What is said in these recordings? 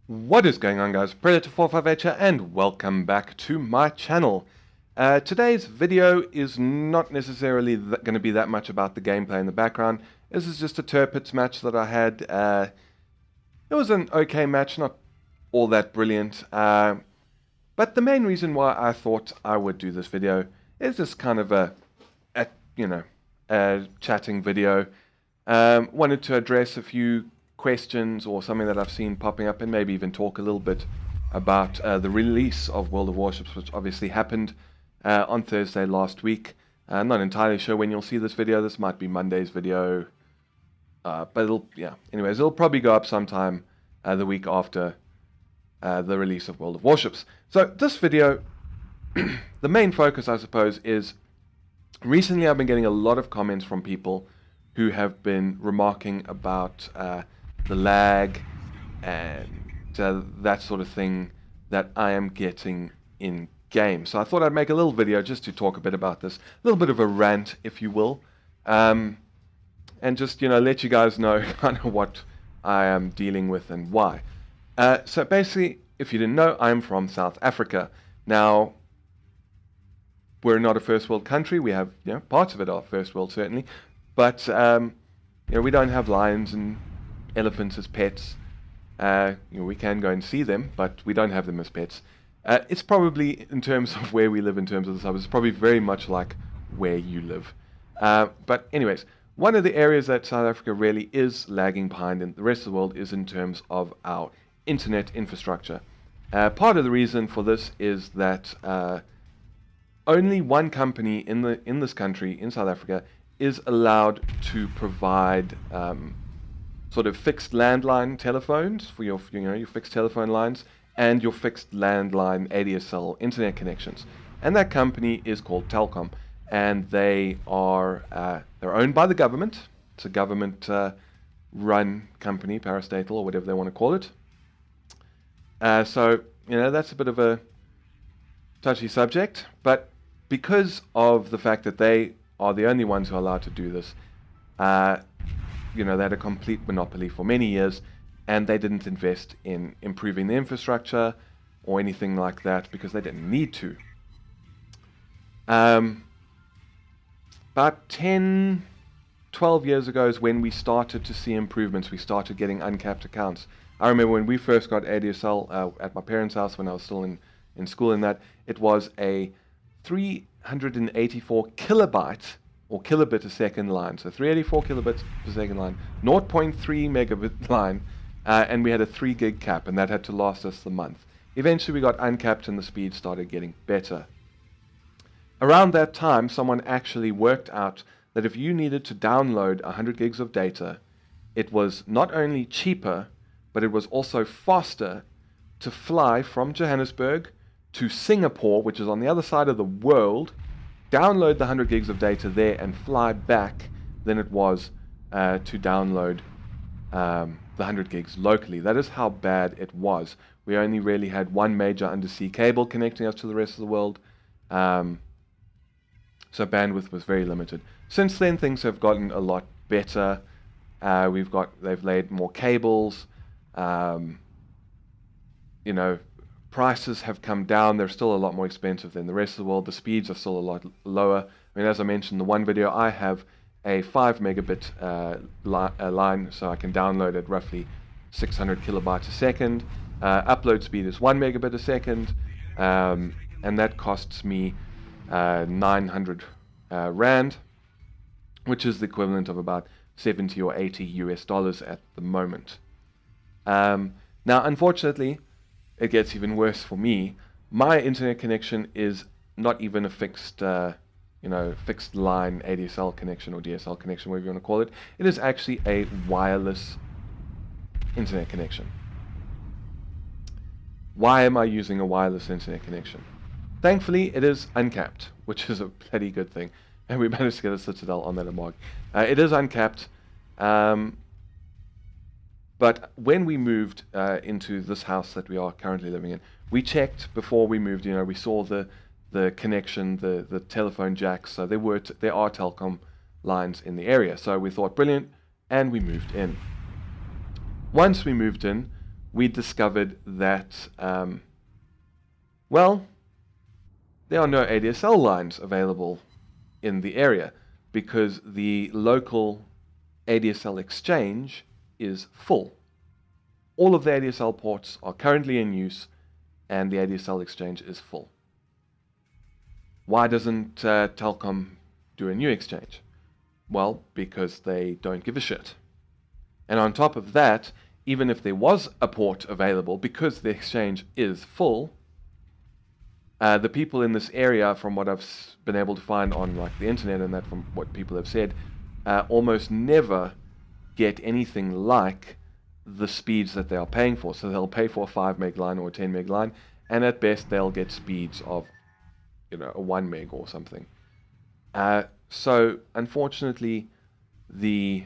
What is going on, guys? Predator458 here, and welcome back to my channel. Today's video is not necessarily going to be that much about the gameplay in the background. This is just a Tirpitz match that I had. It was an okay match, not all that brilliant. But the main reason why I thought I would do this video is just kind of a chatting video. Wanted to address a few questions or something that I've seen popping up, and maybe even talk a little bit about the release of World of Warships, which obviously happened on Thursday last week. I'm not entirely sure when you'll see this video. This might be Monday's video, but it'll probably go up sometime the week after the release of World of Warships. So this video, the main focus, I suppose, is recently I've been getting a lot of comments from people who have been remarking about the lag and that sort of thing that I am getting in game. So I thought I'd make a little video just to talk a bit about this, a little bit of a rant, if you will, and just let you guys know kind of what I am dealing with and why. So basically, if you didn't know, I'm from South Africa. Now, we're not a first world country. We have parts of it are first world, certainly, but we don't have lions and elephants as pets. We can go and see them, but we don't have them as pets. It's probably, in terms of where we live, in terms of the suburbs, it's probably very much like where you live. But anyways, one of the areas that South Africa really is lagging behind in the rest of the world is in terms of our internet infrastructure. Part of the reason for this is that only one company in this country, in South Africa, is allowed to provide sort of fixed landline telephones for your fixed telephone lines and your fixed landline ADSL internet connections. And that company is called Telkom, and they are they're owned by the government. It's a government run company, parastatal or whatever they want to call it. So that's a bit of a touchy subject, but because of the fact that they are the only ones who are allowed to do this, they had a complete monopoly for many years, and they didn't invest in improving the infrastructure or anything like that because they didn't need to. About 10, 12 years ago is when we started to see improvements. We started getting uncapped accounts. I remember when we first got ADSL at my parents' house when I was still in school, and that it was a 384 kilobyte or kilobit a second line. So 384 kilobits per second line, 0.3 megabit line, and we had a 3 gig cap, and that had to last us the month. Eventually we got uncapped and the speed started getting better. Around that time, someone actually worked out that if you needed to download 100 gigs of data, it was not only cheaper, but it was also faster to fly from Johannesburg to Singapore, which is on the other side of the world, download the 100 gigs of data there and fly back than it was to download the 100 gigs locally. That is how bad it was. We only really had one major undersea cable connecting us to the rest of the world, so bandwidth was very limited. Since then, things have gotten a lot better. They've laid more cables. Prices have come down. They're still a lot more expensive than the rest of the world. The speeds are still a lot lower. I mean, as I mentioned in the one video, I have a 5 megabit line, so I can download at roughly 600 kilobytes a second. Upload speed is 1 megabit a second, and that costs me 900 Rand, which is the equivalent of about 70 or 80 US dollars at the moment. Now, unfortunately, it gets even worse for me. My internet connection is not even a fixed, fixed line ADSL connection or DSL connection, whatever you want to call it. It is actually a wireless internet connection. Why am I using a wireless internet connection? Thankfully, it is uncapped, which is a bloody good thing. And we managed to get a Citadel on that amog. It is uncapped. But when we moved into this house that we are currently living in, we checked before we moved. We saw the connection, the telephone jacks. So there are Telkom lines in the area. So we thought, brilliant, and we moved in. Once we moved in, we discovered that, well, there are no ADSL lines available in the area because the local ADSL exchange is full. All of the ADSL ports are currently in use and the ADSL exchange is full. Why doesn't Telkom do a new exchange? Well, because they don't give a shit. And on top of that, even if there was a port available, because the exchange is full, the people in this area, from what I've been able to find on like the internet and that from what people have said, almost never get anything like the speeds that they are paying for. So they'll pay for a 5 meg line or a 10 meg line, and at best they'll get speeds of, you know, a 1 meg or something. So unfortunately, the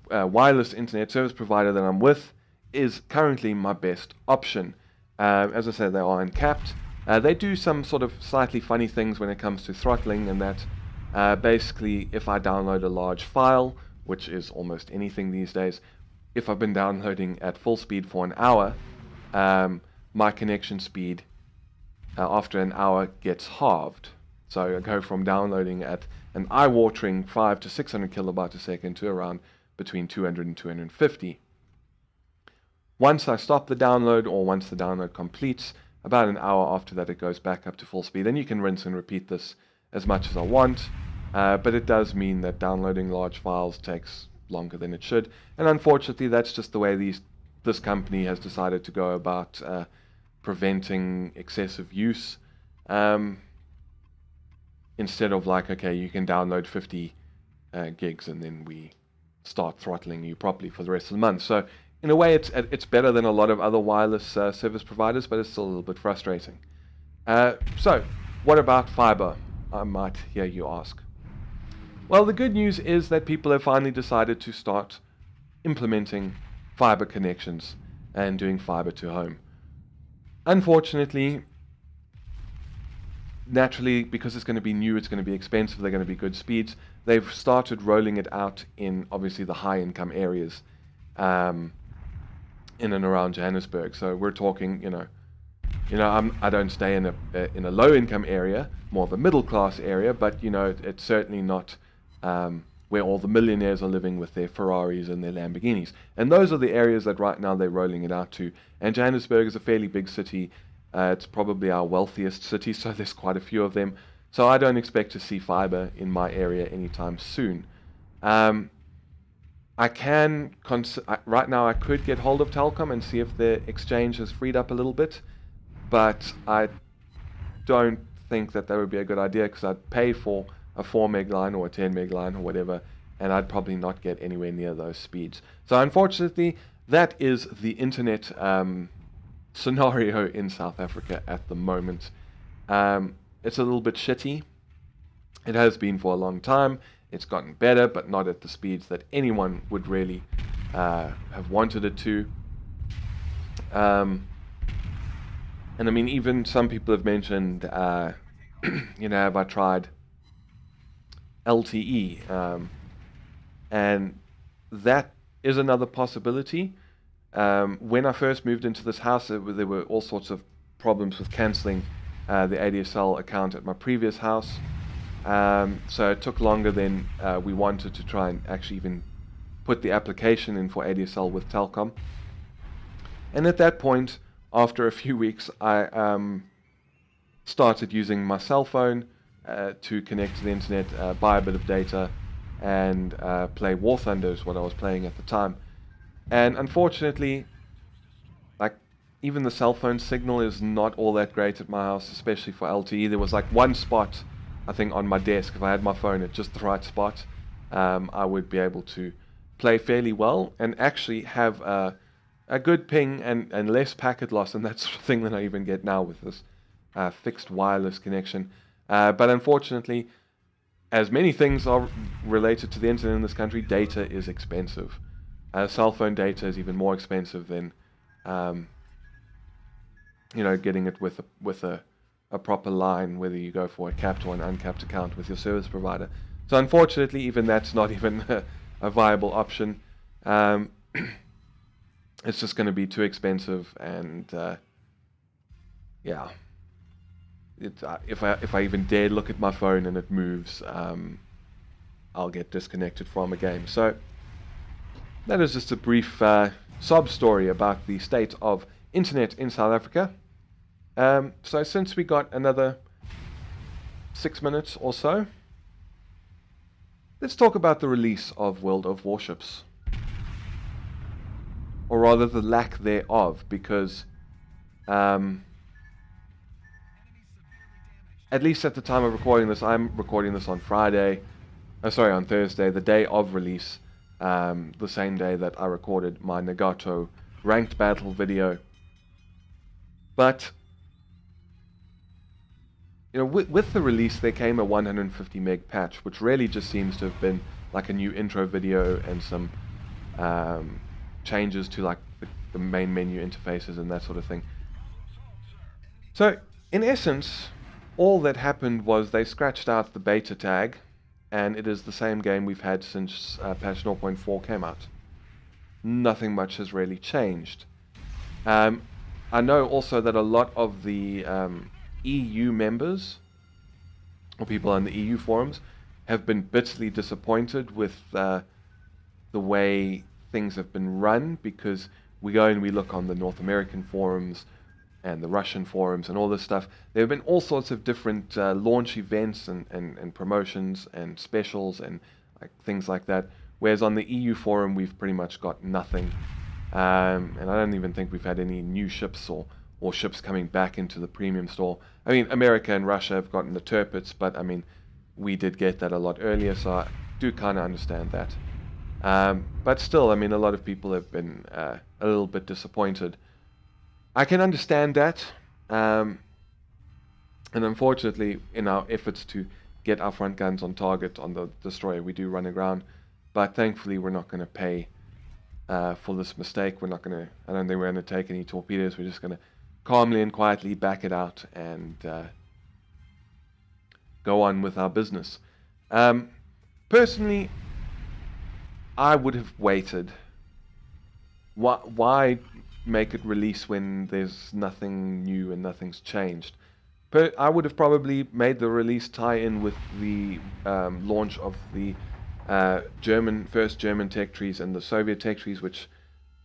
wireless internet service provider that I'm with is currently my best option. As I said, they are uncapped. They do some sort of slightly funny things when it comes to throttling, and that basically if I download a large file, which is almost anything these days, if I've been downloading at full speed for an hour, my connection speed after an hour gets halved. So I go from downloading at an eye-watering 500 to 600 kilobytes a second to around between 200 and 250. Once I stop the download, or once the download completes, about an hour after that it goes back up to full speed. And you can rinse and repeat this as much as I want, but it does mean that downloading large files takes longer than it should. And unfortunately, that's just the way this company has decided to go about preventing excessive use. Instead of like, okay, you can download 50 gigs and then we start throttling you properly for the rest of the month. So in a way, it's better than a lot of other wireless service providers, but it's still a little bit frustrating. So what about fiber, I might hear you ask? Well, the good news is that people have finally decided to start implementing fiber connections and doing fiber to home. Unfortunately, naturally, because it's going to be new, it's going to be expensive, they're going to be good speeds, they've started rolling it out in obviously the high income areas in and around Johannesburg. So we're talking, I don't stay in a low income area, more of a middle class area, but it's certainly not where all the millionaires are living with their Ferraris and their Lamborghinis. And those are the areas that right now they're rolling it out to. And Johannesburg is a fairly big city. It's probably our wealthiest city, so there's quite a few of them. So I don't expect to see fiber in my area anytime soon. Right now I could get hold of Telkom and see if the exchange has freed up a little bit, but I don't think that would be a good idea, because I'd pay for a 4 meg line or a 10 meg line or whatever, and I'd probably not get anywhere near those speeds. So unfortunately, that is the internet scenario in South Africa at the moment. It's a little bit shitty. It has been for a long time. It's gotten better, but not at the speeds that anyone would really have wanted it to. And I mean, even some people have mentioned, have I tried LTE? And that is another possibility. When I first moved into this house, there were all sorts of problems with cancelling the ADSL account at my previous house. So it took longer than we wanted to try and actually even put the application in for ADSL with Telkom. And at that point, after a few weeks, I started using my cell phone to connect to the internet, buy a bit of data, and play War Thunder is what I was playing at the time. And unfortunately, like, even the cell phone signal is not all that great at my house, especially for LTE. There was like one spot, I think, on my desk. If I had my phone at just the right spot, I would be able to play fairly well and actually have a good ping and less packet loss and that sort of thing than I even get now with this fixed wireless connection. But unfortunately, as many things are related to the internet in this country, data is expensive. Cell phone data is even more expensive than getting it with a proper line, whether you go for a capped or an uncapped account with your service provider. So unfortunately, even that's not even a viable option. it's just going to be too expensive, and yeah, if I even dare look at my phone and it moves, I'll get disconnected from a game. So that is just a brief sob story about the state of internet in South Africa. So since we got another 6 minutes or so, let's talk about the release of World of Warships. Or rather the lack thereof, because at least at the time of recording this, I'm recording this on on Thursday, the day of release, the same day that I recorded my Nagato ranked battle video. But you know, with the release there came a 150 meg patch, which really just seems to have been like a new intro video and some changes to like the main menu interfaces and that sort of thing. So in essence, all that happened was they scratched out the beta tag, and it is the same game we've had since patch 0.4 came out. Nothing much has really changed. I know also that a lot of the EU members, or people on the EU forums, have been bitterly disappointed with the way things have been run, because we go and we look on the North American forums and the Russian forums and all this stuff. There have been all sorts of different launch events and promotions and specials and like things like that, whereas on the EU forum we've pretty much got nothing, and I don't even think we've had any new ships or ships coming back into the premium store. I mean, America and Russia have gotten the Tirpitz, but I mean, we did get that a lot earlier, so I do kind of understand that. But still, I mean, a lot of people have been a little bit disappointed. I can understand that, and unfortunately, in our efforts to get our front guns on target on the destroyer, we do run aground, but thankfully we're not going to pay for this mistake. We're not going to, I don't think we're going to take any torpedoes. We're just going to calmly and quietly back it out and go on with our business. Personally, I would have waited. Why make it release when there's nothing new and nothing's changed? I would have probably made the release tie in with the launch of the first German tech trees and the Soviet tech trees, which,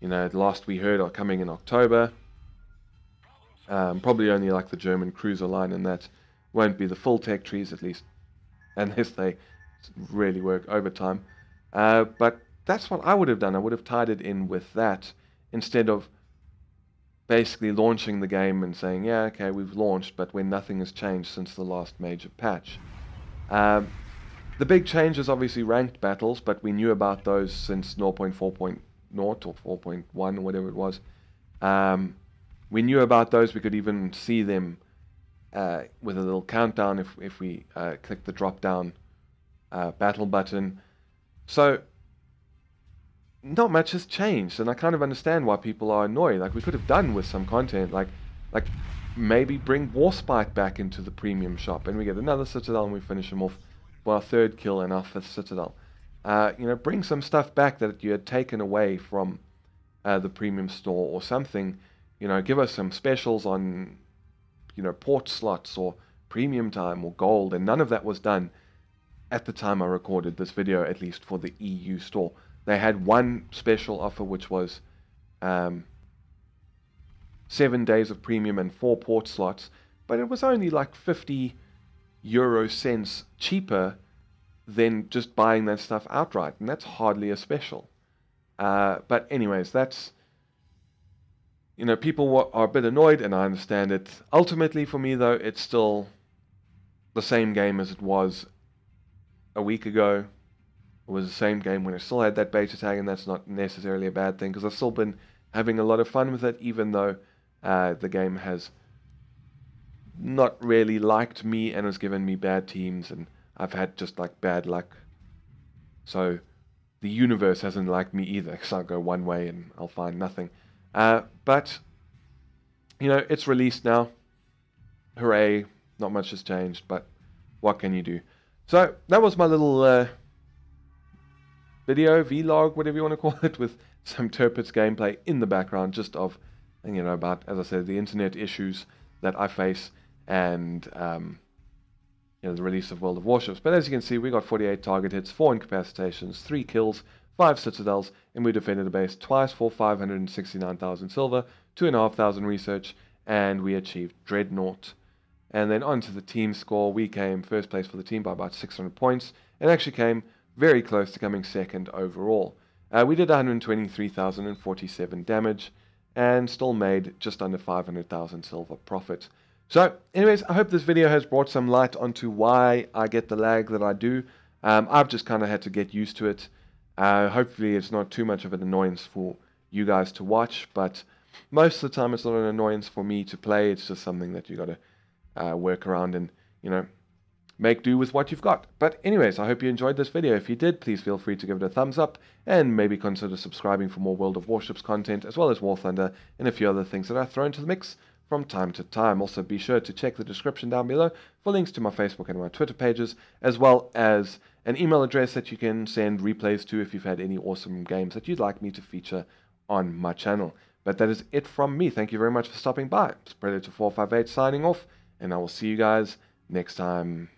you know, at last we heard are coming in October. Probably only like the German cruiser line, and that won't be the full tech trees, at least unless they really work overtime. But that's what I would have done. I would have tied it in with that instead of basically launching the game and saying, yeah, okay, we've launched, but when nothing has changed since the last major patch. The big change is obviously ranked battles, but we knew about those since 0.4.0 or 4.1 or whatever it was. We knew about those. We could even see them with a little countdown if we click the drop down battle button. So not much has changed, and I kind of understand why people are annoyed. Like, we could have done with some content, like maybe bring Warspite back into the premium shop, and we get another Citadel, and we finish him off for our third kill and our fifth Citadel. You know, bring some stuff back that you had taken away from the premium store or something. You know, give us some specials on, you know, port slots or premium time or gold, and none of that was done at the time I recorded this video, at least for the EU store. They had one special offer, which was 7 days of premium and 4 port slots, but it was only like 50 euro cents cheaper than just buying that stuff outright, and that's hardly a special. But anyways, that's, you know, people are a bit annoyed, and I understand it. Ultimately, for me, though, it's still the same game as it was a week ago. It was the same game when I still had that beta tag, and that's not necessarily a bad thing, because I've still been having a lot of fun with it, even though the game has not really liked me and has given me bad teams, and I've had just like bad luck. So the universe hasn't liked me either, because I'll go one way and I'll find nothing. But, you know, it's released now. Hooray, not much has changed, but what can you do? So that was my little video, vlog, whatever you want to call it, with some Tirpitz gameplay in the background, just of, you know, about, as I said, the internet issues that I face, and you know, the release of World of Warships. But as you can see, we got 48 target hits, 4 incapacitations, 3 kills, 5 citadels, and we defended a base twice for 569,000 silver, 2,500 research, and we achieved Dreadnought. And then on to the team score. We came first place for the team by about 600 points, and actually came very close to coming second overall. We did 123,047 damage, and still made just under 500,000 silver profit. So, anyways, I hope this video has brought some light onto why I get the lag that I do. I've just kind of had to get used to it. Hopefully it's not too much of an annoyance for you guys to watch, but most of the time it's not an annoyance for me to play. It's just something that you got to work around and, you know, make do with what you've got. But anyways, I hope you enjoyed this video. If you did, please feel free to give it a thumbs up, and maybe consider subscribing for more World of Warships content, as well as War Thunder and a few other things that I throw into the mix from time to time. Also, be sure to check the description down below for links to my Facebook and my Twitter pages, as well as an email address that you can send replays to if you've had any awesome games that you'd like me to feature on my channel. But that is it from me. Thank you very much for stopping by. It's Predator 458 signing off, and I will see you guys next time.